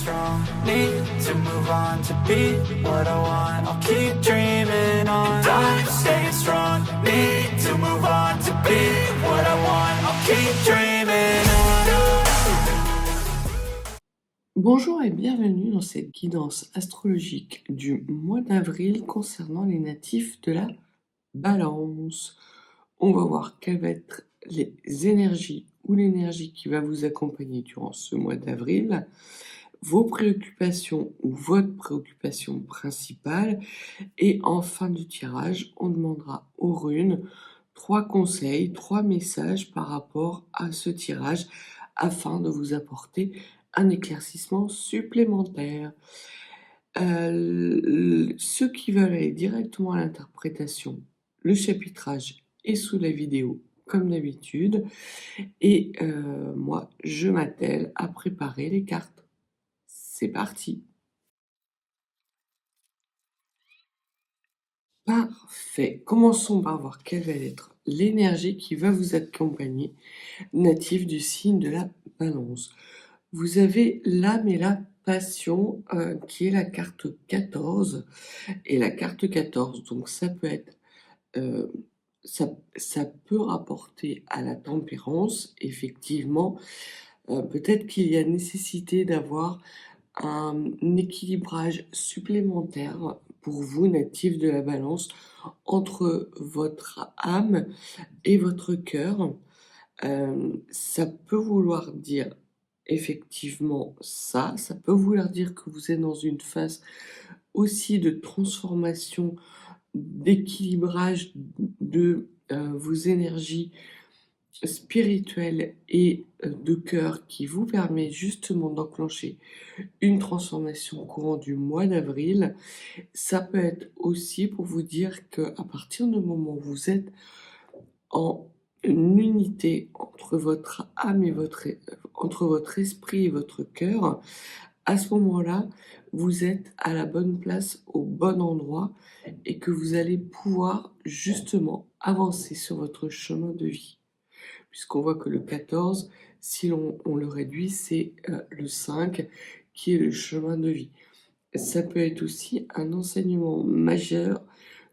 strong, need to move on to be what I want. I'll keep dreaming on. And I'm staying strong, need to move on to be what I want. I'll keep dreaming on. Bonjour et bienvenue dans cette guidance astrologique du mois d'avril concernant les natifs de la Balance. On va voir quelles vont être les énergies ou l'énergie qui va vous accompagner durant ce mois d'avril, vos préoccupations ou votre préoccupation principale, et en fin de tirage, on demandera aux runes 3 conseils, 3 messages par rapport à ce tirage afin de vous apporter un éclaircissement supplémentaire. Ceux qui veulent aller directement à l'interprétation, le chapitrage est sous la vidéo comme d'habitude, et moi je m'attelle à préparer les cartes. C'est parti! Parfait. Commençons par voir quelle va être l'énergie qui va vous accompagner, natif du signe de la Balance. Vous avez l'âme et la passion, qui est la carte 14, et la carte 14, donc ça peut être, ça peut rapporter à la tempérance, effectivement. Peut-être qu'il y a nécessité d'avoir un équilibrage supplémentaire pour vous, natifs de la Balance, entre votre âme et votre cœur. Ça peut vouloir dire effectivement ça peut vouloir dire que vous êtes dans une phase aussi de transformation, d'équilibrage de vos énergies spirituelles et de cœur, qui vous permet justement d'enclencher une transformation au courant du mois d'avril. Ça peut être aussi pour vous dire qu'à partir du moment où vous êtes en une unité entre votre âme et entre votre esprit et votre cœur, à ce moment-là, vous êtes à la bonne place, au bon endroit, et que vous allez pouvoir justement avancer sur votre chemin de vie. Puisqu'on voit que le 14, si on le réduit, c'est le 5 qui est le chemin de vie. Ça peut être aussi un enseignement majeur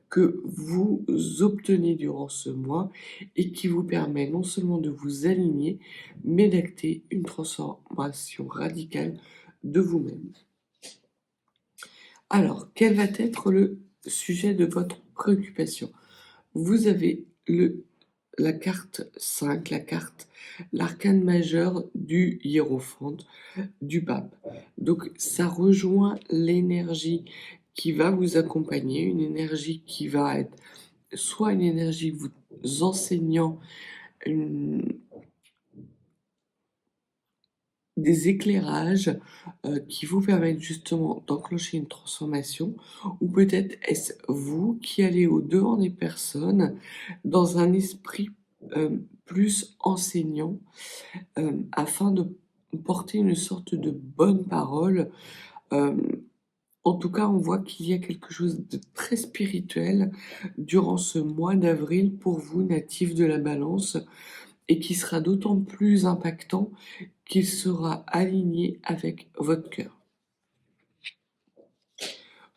que vous obtenez durant ce mois et qui vous permet non seulement de vous aligner, mais d'acter une transformation radicale de vous-même. Alors, quel va être le sujet de votre préoccupation? Vous avez la carte 5, l'arcane majeur du hiérophante, du pape. Donc ça rejoint l'énergie qui va vous accompagner, une énergie qui va être soit une énergie vous enseignant des éclairages qui vous permettent justement d'enclencher une transformation, ou peut-être est-ce vous qui allez au-devant des personnes dans un esprit plus enseignant, afin de porter une sorte de bonne parole. En tout cas, on voit qu'il y a quelque chose de très spirituel durant ce mois d'avril pour vous, natifs de la Balance, et qui sera d'autant plus impactant qu'il sera aligné avec votre cœur.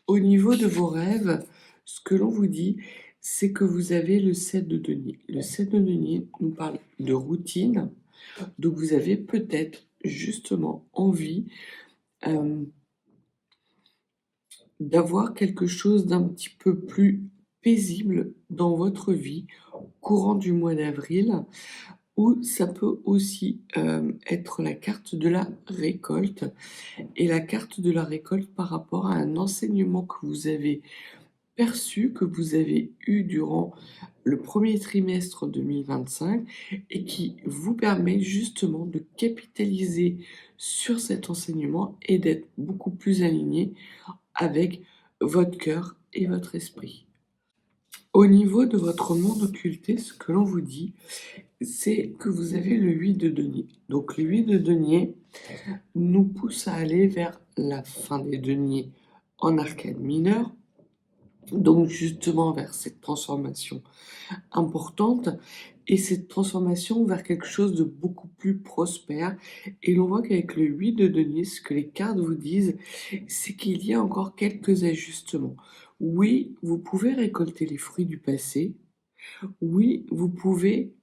Au niveau de vos rêves, ce que l'on vous dit, c'est que vous avez le 7 de denier. Le 7 de denier nous parle de routine, donc vous avez peut-être justement envie d'avoir quelque chose d'un petit peu plus paisible dans votre vie courant du mois d'avril, ou ça peut aussi être la carte de la récolte, et la carte de la récolte par rapport à un enseignement que vous avez perçu, que vous avez eu durant le premier trimestre 2025, et qui vous permet justement de capitaliser sur cet enseignement et d'être beaucoup plus aligné avec votre cœur et votre esprit. Au niveau de votre monde occulté, ce que l'on vous dit, c'est que vous avez le 8 de denier. Donc le 8 de denier nous pousse à aller vers la fin des deniers en arcane mineur, donc justement vers cette transformation importante et cette transformation vers quelque chose de beaucoup plus prospère. Et l'on voit qu'avec le 8 de denier, ce que les cartes vous disent, c'est qu'il y a encore quelques ajustements. Oui, vous pouvez récolter les fruits du passé. Oui, vous pouvez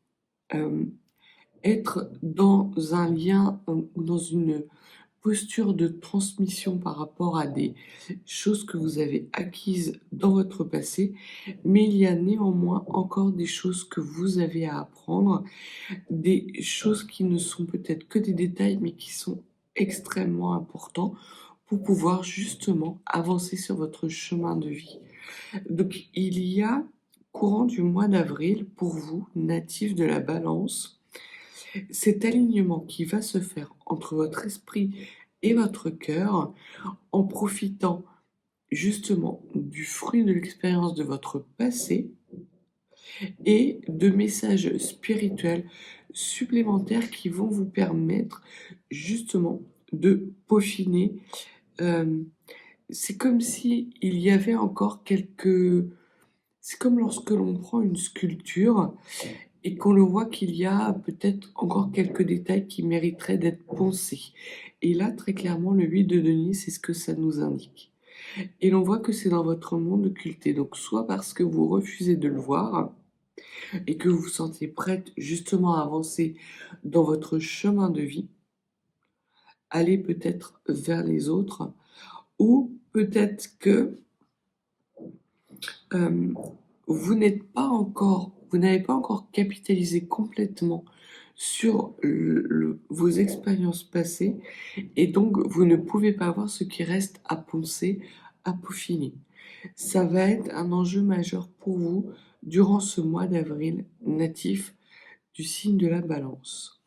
être dans un lien ou dans une posture de transmission par rapport à des choses que vous avez acquises dans votre passé, mais il y a néanmoins encore des choses que vous avez à apprendre, des choses qui ne sont peut-être que des détails, mais qui sont extrêmement importants pour pouvoir justement avancer sur votre chemin de vie. Donc il y a, courant du mois d'avril, pour vous, natifs de la Balance, cet alignement qui va se faire entre votre esprit et votre cœur en profitant justement du fruit de l'expérience de votre passé et de messages spirituels supplémentaires qui vont vous permettre justement de peaufiner. Euh, c'est comme si il y avait encore quelques... C'est comme lorsque l'on prend une sculpture et qu'on le voit qu'il y a peut-être encore quelques détails qui mériteraient d'être poncés. Et là, très clairement, le 8 de denier, c'est ce que ça nous indique. Et l'on voit que c'est dans votre monde occulté. Donc, soit parce que vous refusez de le voir et que vous vous sentez prête justement à avancer dans votre chemin de vie, aller peut-être vers les autres, ou peut-être que euh, vous n'avez pas encore capitalisé complètement sur vos expériences passées et donc vous ne pouvez pas voir ce qui reste à poncer, à peaufiner. Ça va être un enjeu majeur pour vous durant ce mois d'avril natif du signe de la Balance.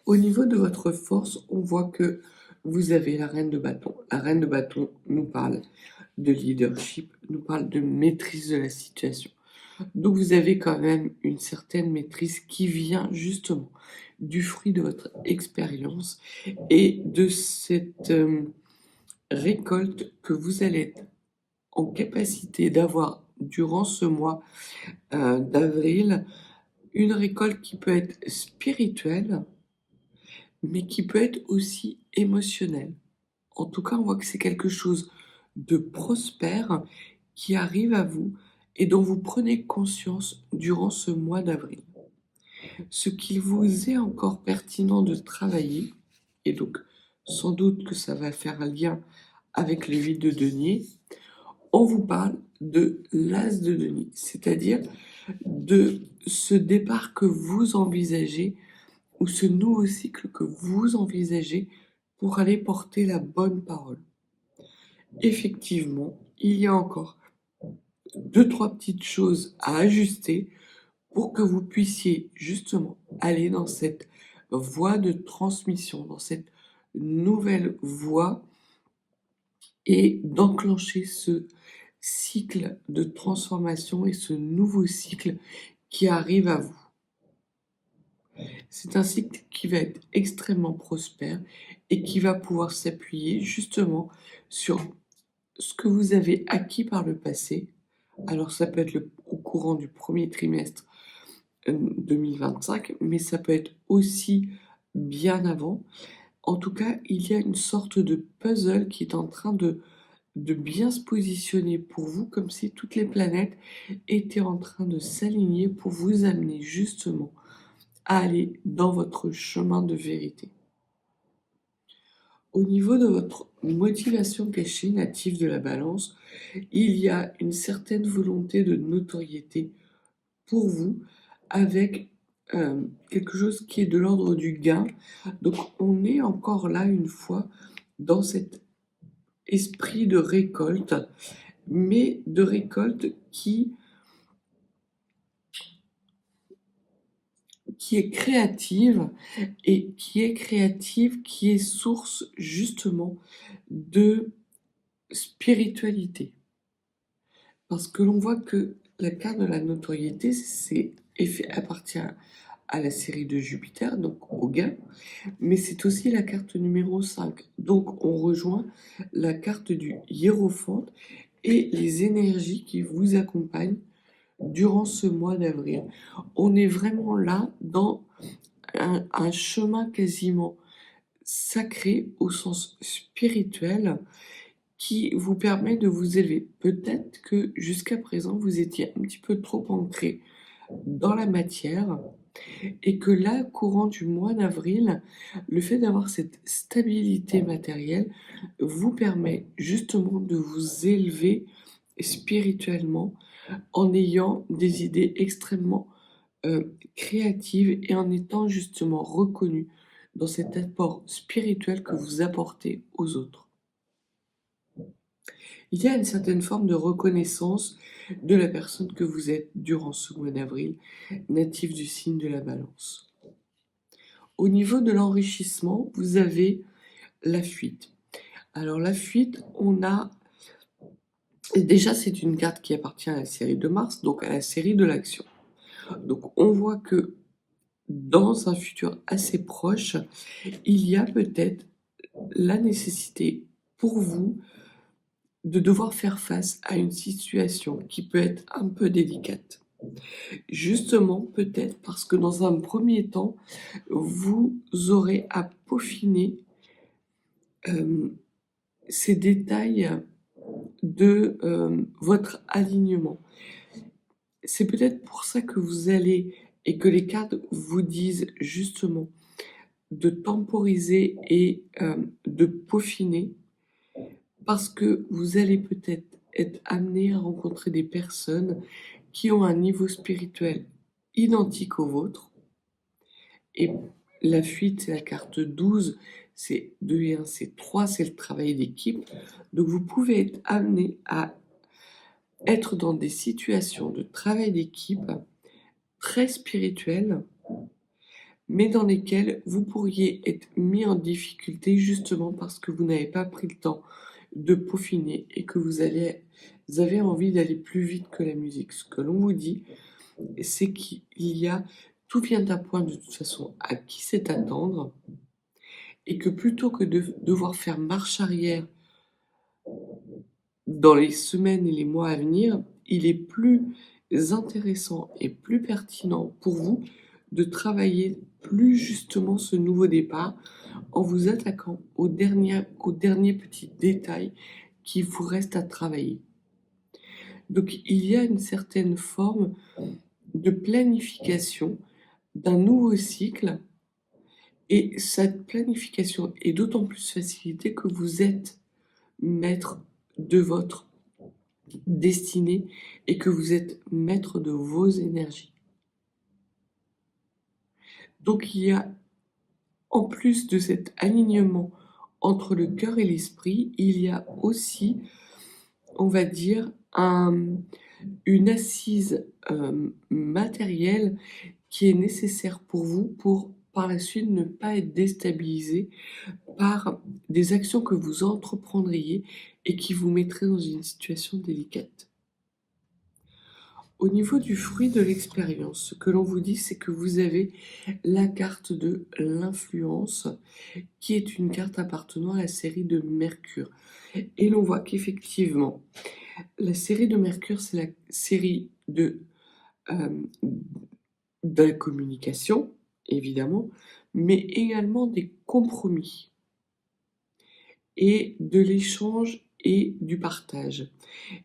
Au niveau de votre force, on voit que vous avez la reine de bâton. La reine de bâton nous parle de leadership, nous parle de maîtrise de la situation. Donc vous avez quand même une certaine maîtrise qui vient justement du fruit de votre expérience et de cette récolte que vous allez être en capacité d'avoir durant ce mois d'avril, une récolte qui peut être spirituelle, mais qui peut être aussi émotionnelle. En tout cas, on voit que c'est quelque chose de prospère qui arrive à vous et dont vous prenez conscience durant ce mois d'avril. Ce qu'il vous est encore pertinent de travailler, et donc sans doute que ça va faire un lien avec le 8 de denier, on vous parle de l'as de denier, c'est-à-dire de ce départ que vous envisagez ou ce nouveau cycle que vous envisagez pour aller porter la bonne parole. Effectivement, il y a encore 2-3 petites choses à ajuster pour que vous puissiez justement aller dans cette voie de transmission, dans cette nouvelle voie et d'enclencher ce cycle de transformation et ce nouveau cycle qui arrive à vous. C'est un cycle qui va être extrêmement prospère et qui va pouvoir s'appuyer justement sur ce que vous avez acquis par le passé. Alors ça peut être au courant du premier trimestre 2025, mais ça peut être aussi bien avant. En tout cas, il y a une sorte de puzzle qui est en train de bien se positionner pour vous, comme si toutes les planètes étaient en train de s'aligner pour vous amener justement à aller dans votre chemin de vérité. Au niveau de votre motivation cachée native de la Balance, il y a une certaine volonté de notoriété pour vous avec quelque chose qui est de l'ordre du gain. Donc on est encore là une fois dans cet esprit de récolte, mais de récolte qui est créative et qui est source justement de spiritualité. Parce que l'on voit que la carte de la notoriété, appartient à la série de Jupiter, donc au gain, mais c'est aussi la carte numéro 5. Donc on rejoint la carte du hiérophante et les énergies qui vous accompagnent durant ce mois d'avril. On est vraiment là dans un chemin quasiment sacré au sens spirituel qui vous permet de vous élever. Peut-être que jusqu'à présent, vous étiez un petit peu trop ancré dans la matière et que là, courant du mois d'avril, le fait d'avoir cette stabilité matérielle vous permet justement de vous élever spirituellement en ayant des idées extrêmement créatives et en étant justement reconnu dans cet apport spirituel que vous apportez aux autres. Il y a une certaine forme de reconnaissance de la personne que vous êtes durant ce mois d'avril, natif du signe de la Balance. Au niveau de l'enrichissement, vous avez la fuite. Alors la fuite, on a... Et déjà, c'est une carte qui appartient à la série de Mars, donc à la série de l'action. Donc on voit que dans un futur assez proche, il y a peut-être la nécessité pour vous de devoir faire face à une situation qui peut être un peu délicate. Justement, peut-être parce que dans un premier temps, vous aurez à peaufiner ces détails de votre alignement. C'est peut-être pour ça que vous allez, et que les cartes vous disent justement de temporiser et de peaufiner, parce que vous allez peut-être être amené à rencontrer des personnes qui ont un niveau spirituel identique au vôtre. Et la fuite, c'est la carte 12, c'est 2 et 1, c'est 3, c'est le travail d'équipe. Donc vous pouvez être amené à être dans des situations de travail d'équipe très spirituelles, mais dans lesquelles vous pourriez être mis en difficulté justement parce que vous n'avez pas pris le temps de peaufiner et que vous avez envie d'aller plus vite que la musique. Ce que l'on vous dit, c'est qu'il y a, tout vient d'un point de toute façon à qui c'est attendre, et que plutôt que de devoir faire marche arrière dans les semaines et les mois à venir, il est plus intéressant et plus pertinent pour vous de travailler plus justement ce nouveau départ en vous attaquant aux derniers petits détails qui vous restent à travailler. Donc il y a une certaine forme de planification d'un nouveau cycle, et cette planification est d'autant plus facilitée que vous êtes maître de votre destinée et que vous êtes maître de vos énergies. Donc il y a, en plus de cet alignement entre le cœur et l'esprit, il y a aussi, on va dire, une assise matérielle qui est nécessaire pour vous pour par la suite ne pas être déstabilisé par des actions que vous entreprendriez et qui vous mettraient dans une situation délicate. Au niveau du fruit de l'expérience, ce que l'on vous dit, c'est que vous avez la carte de l'influence, qui est une carte appartenant à la série de Mercure. Et l'on voit qu'effectivement, la série de Mercure, c'est la série de la communication, évidemment, mais également des compromis et de l'échange et du partage.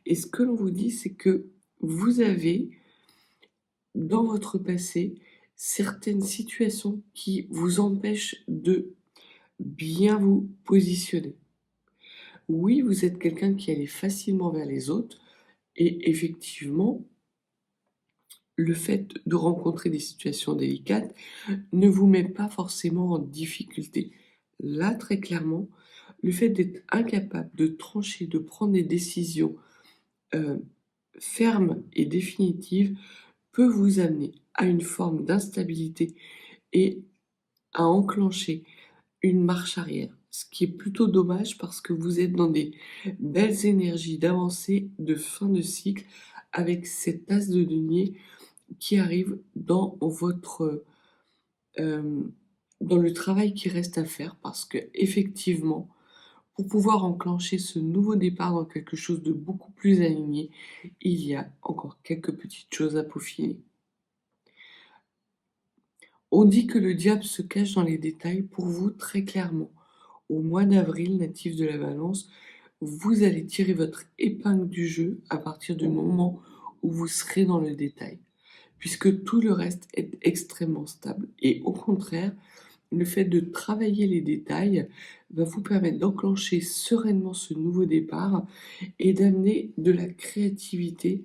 Et ce que l'on vous dit, c'est que vous avez, dans votre passé, certaines situations qui vous empêchent de bien vous positionner. Oui, vous êtes quelqu'un qui allait facilement vers les autres, et effectivement, le fait de rencontrer des situations délicates ne vous met pas forcément en difficulté. Là, très clairement, le fait d'être incapable de trancher, de prendre des décisions fermes et définitives peut vous amener à une forme d'instabilité et à enclencher une marche arrière. Ce qui est plutôt dommage parce que vous êtes dans des belles énergies d'avancée, de fin de cycle, avec cette as de denier qui arrive dans votre dans le travail qui reste à faire, parce que effectivement Pour pouvoir enclencher ce nouveau départ dans quelque chose de beaucoup plus aligné, il y a encore quelques petites choses à peaufiner. On dit que le diable se cache dans les détails. Pour vous, très clairement, au mois d'avril, natif de la Balance, vous allez tirer votre épingle du jeu à partir du moment où vous serez dans le détail, puisque tout le reste est extrêmement stable. Et au contraire, le fait de travailler les détails va vous permettre d'enclencher sereinement ce nouveau départ et d'amener de la créativité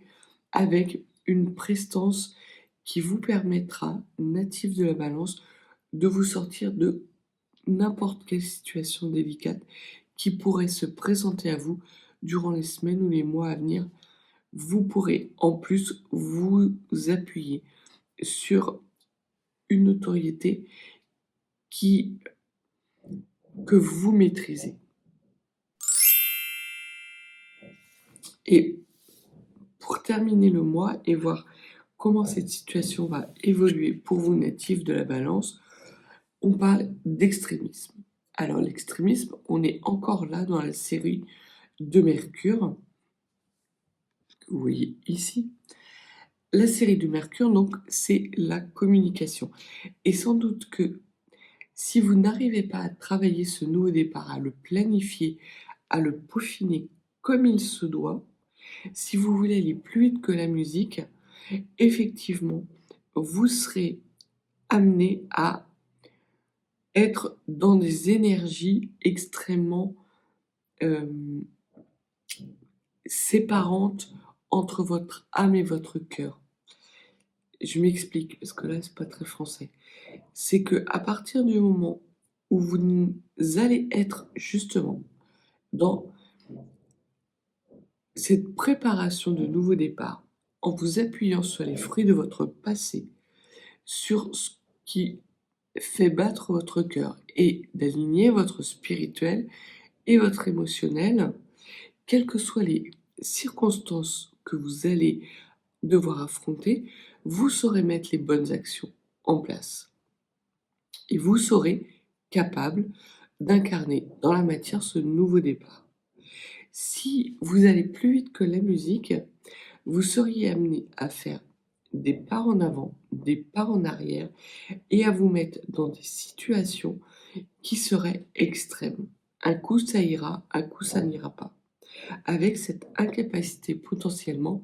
avec une prestance qui vous permettra, natif de la Balance, de vous sortir de n'importe quelle situation délicate qui pourrait se présenter à vous durant les semaines ou les mois à venir. Vous pourrez en plus vous appuyer sur une notoriété qui, que vous maîtrisez. Et pour terminer le mois et voir comment cette situation va évoluer pour vous, natifs de la Balance, on parle d'extrémisme. Alors l'extrémisme, on est encore là dans la série de Mercure, que vous voyez ici. La série de Mercure, donc, c'est la communication. Et sans doute que si vous n'arrivez pas à travailler ce nouveau départ, à le planifier, à le peaufiner comme il se doit, si vous voulez aller plus vite que la musique, effectivement, vous serez amené à être dans des énergies extrêmement séparantes entre votre âme et votre cœur. Je m'explique, parce que là, c'est pas très français. C'est que à partir du moment où vous allez être justement dans cette préparation de nouveau départ, en vous appuyant sur les fruits de votre passé, sur ce qui fait battre votre cœur et d'aligner votre spirituel et votre émotionnel, quelles que soient les circonstances que vous allez devoir affronter, vous saurez mettre les bonnes actions en place. Et vous serez capable d'incarner dans la matière ce nouveau départ. Si vous allez plus vite que la musique, vous seriez amené à faire des pas en avant, des pas en arrière et à vous mettre dans des situations qui seraient extrêmes. Un coup ça ira, un coup ça n'ira pas. Avec cette incapacité potentiellement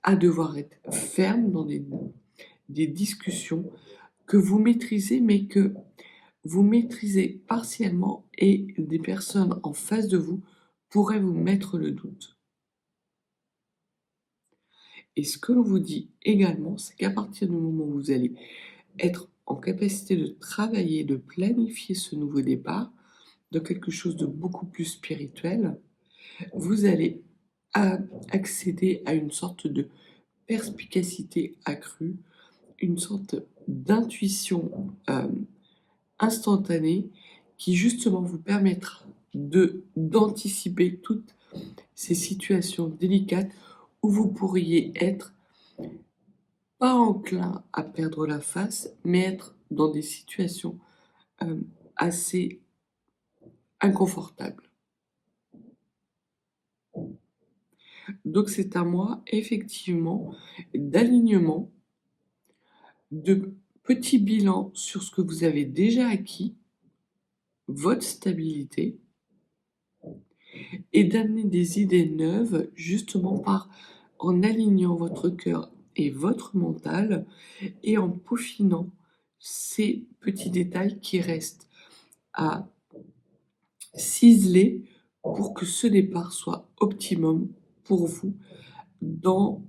à devoir être ferme dans des discussions que vous maîtrisez mais que vous maîtrisez partiellement et des personnes en face de vous pourraient vous mettre le doute. Et ce que l'on vous dit également, c'est qu'à partir du moment où vous allez être en capacité de travailler, de planifier ce nouveau départ, de quelque chose de beaucoup plus spirituel, vous allez accéder à une sorte de perspicacité accrue, une sorte d'intuition instantanée qui justement vous permettra d'anticiper toutes ces situations délicates où vous pourriez être pas enclin à perdre la face, mais être dans des situations assez inconfortables. Donc c'est à moi, effectivement, d'alignement, de petits bilans sur ce que vous avez déjà acquis, votre stabilité, et d'amener des idées neuves, justement en alignant votre cœur et votre mental, et en peaufinant ces petits détails qui restent à ciseler pour que ce départ soit optimum pour vous dans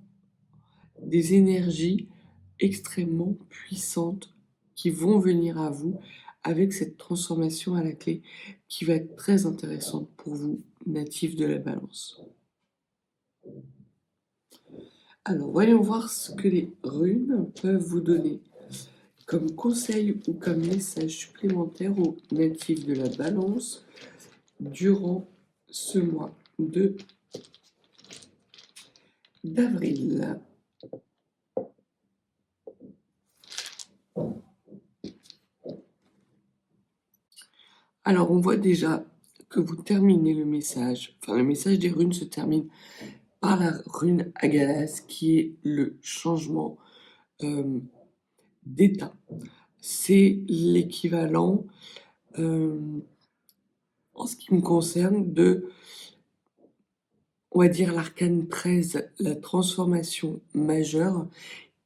des énergies extrêmement puissantes qui vont venir à vous avec cette transformation à la clé qui va être très intéressante pour vous, natifs de la Balance. Alors, voyons voir ce que les runes peuvent vous donner comme conseil ou comme message supplémentaire aux natifs de la Balance durant ce mois d'avril. Alors, on voit déjà que vous terminez le message, enfin le message des runes se termine par la rune Agalas qui est le changement d'état. C'est l'équivalent, en ce qui me concerne, de, on va dire, l'arcane 13, la transformation majeure,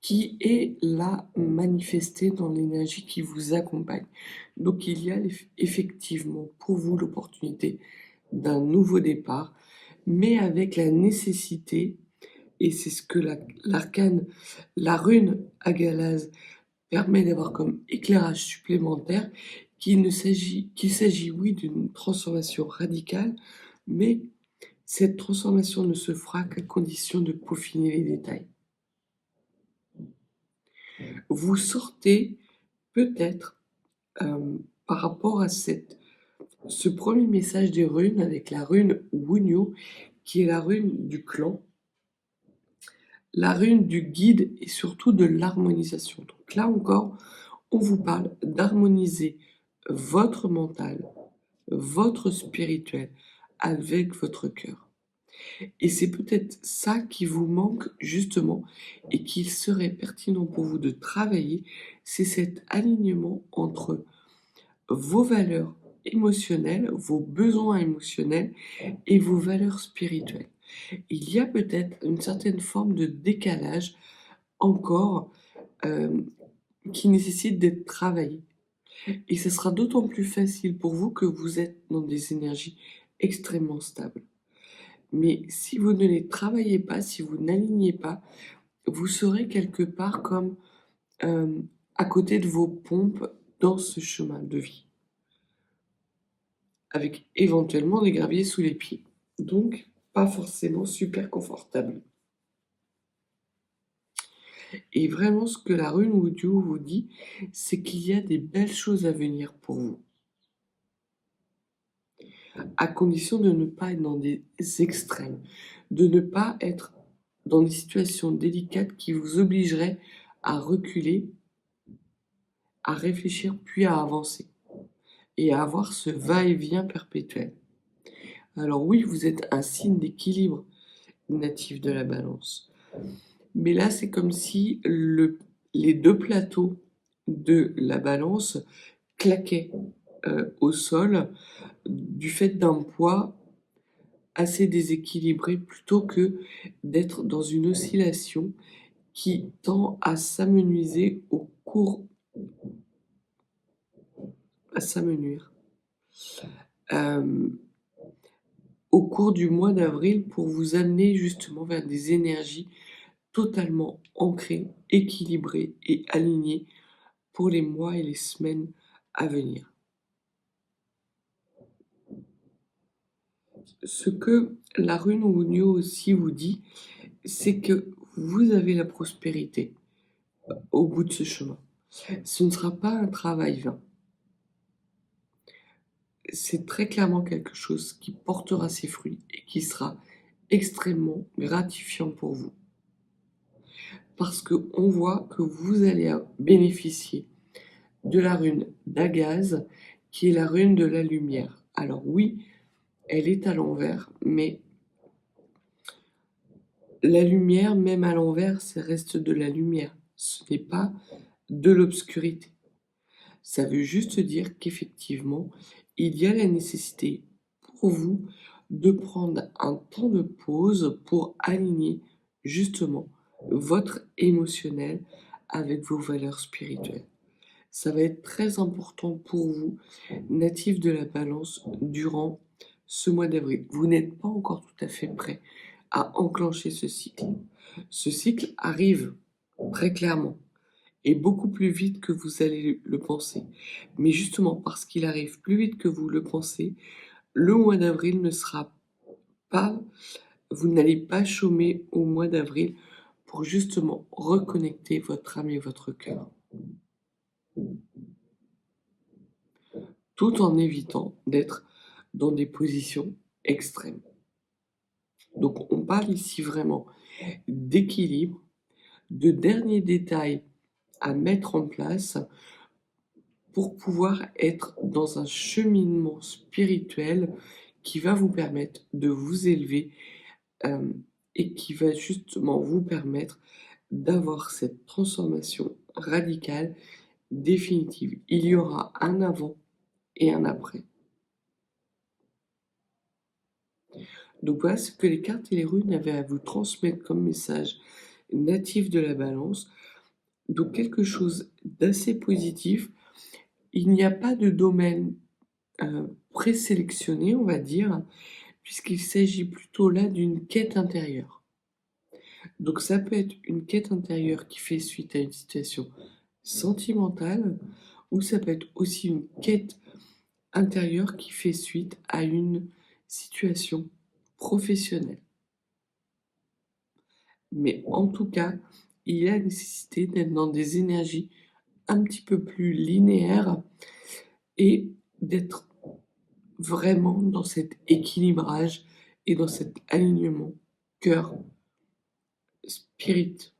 qui est là manifestée dans l'énergie qui vous accompagne. Donc il y a effectivement pour vous l'opportunité d'un nouveau départ, mais avec la nécessité, et c'est ce que l'arcane, la rune Agalaz permet d'avoir comme éclairage supplémentaire, qu'il s'agit oui d'une transformation radicale, mais cette transformation ne se fera qu'à condition de peaufiner les détails. Vous sortez peut-être par rapport à ce premier message des runes avec la rune Wunyo, qui est la rune du clan, la rune du guide et surtout de l'harmonisation. Donc là encore, on vous parle d'harmoniser votre mental, votre spirituel avec votre cœur. Et c'est peut-être ça qui vous manque justement et qu'il serait pertinent pour vous de travailler, c'est cet alignement entre vos valeurs émotionnelles, vos besoins émotionnels et vos valeurs spirituelles. Il y a peut-être une certaine forme de décalage encore qui nécessite d'être travaillé. Et ce sera d'autant plus facile pour vous que vous êtes dans des énergies extrêmement stables. Mais si vous ne les travaillez pas, si vous n'alignez pas, vous serez quelque part comme à côté de vos pompes dans ce chemin de vie, avec éventuellement des graviers sous les pieds. Donc, pas forcément super confortable. Et vraiment, ce que la rune Wudyu vous dit, c'est qu'il y a des belles choses à venir pour vous. À condition de ne pas être dans des extrêmes, de ne pas être dans des situations délicates qui vous obligeraient à reculer, à réfléchir puis à avancer et à avoir ce va-et-vient perpétuel. Alors oui, vous êtes un signe d'équilibre natif de la balance. Mais là, c'est comme si les deux plateaux de la balance claquaient au sol du fait d'un poids assez déséquilibré plutôt que d'être dans une oscillation qui tend à s'amenuiser au cours du mois d'avril pour vous amener justement vers des énergies totalement ancrées, équilibrées et alignées pour les mois et les semaines à venir. Ce que la rune Wunyo aussi vous dit, c'est que vous avez la prospérité au bout de ce chemin. Ce ne sera pas un travail vain. C'est très clairement quelque chose qui portera ses fruits et qui sera extrêmement gratifiant pour vous. Parce qu'on voit que vous allez bénéficier de la rune d'Agaz, qui est la rune de la lumière. Alors oui, elle est à l'envers, mais la lumière, même à l'envers, ça reste de la lumière. Ce n'est pas de l'obscurité. Ça veut juste dire qu'effectivement, il y a la nécessité pour vous de prendre un temps de pause pour aligner justement votre émotionnel avec vos valeurs spirituelles. Ça va être très important pour vous, natif de la balance, durant ce mois d'avril. Vous n'êtes pas encore tout à fait prêt à enclencher ce cycle. Ce cycle arrive très clairement et beaucoup plus vite que vous allez le penser. Mais justement parce qu'il arrive plus vite que vous le pensez, le mois d'avril ne sera pas, vous n'allez pas chômer au mois d'avril pour justement reconnecter votre âme et votre cœur. Tout en évitant d'être dans des positions extrêmes. Donc on parle ici vraiment d'équilibre, de derniers détails à mettre en place pour pouvoir être dans un cheminement spirituel qui va vous permettre de vous élever et qui va justement vous permettre d'avoir cette transformation radicale définitive. Il y aura un avant et un après. Donc voilà ce que les cartes et les runes avaient à vous transmettre comme message natif de la balance. Donc quelque chose d'assez positif. Il n'y a pas de domaine présélectionné, on va dire, puisqu'il s'agit plutôt là d'une quête intérieure. Donc ça peut être une quête intérieure qui fait suite à une situation sentimentale, ou ça peut être aussi une quête intérieure qui fait suite à une situation professionnelle. Mais en tout cas, il y a nécessité d'être dans des énergies un petit peu plus linéaires et d'être vraiment dans cet équilibrage et dans cet alignement cœur, spirit.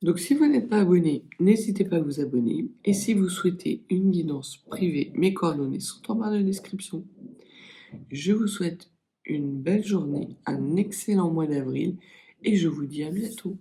Donc si vous n'êtes pas abonné, n'hésitez pas à vous abonner. Et si vous souhaitez une guidance privée, mes coordonnées sont en barre de description. Je vous souhaite une belle journée, un excellent mois d'avril et je vous dis à bientôt.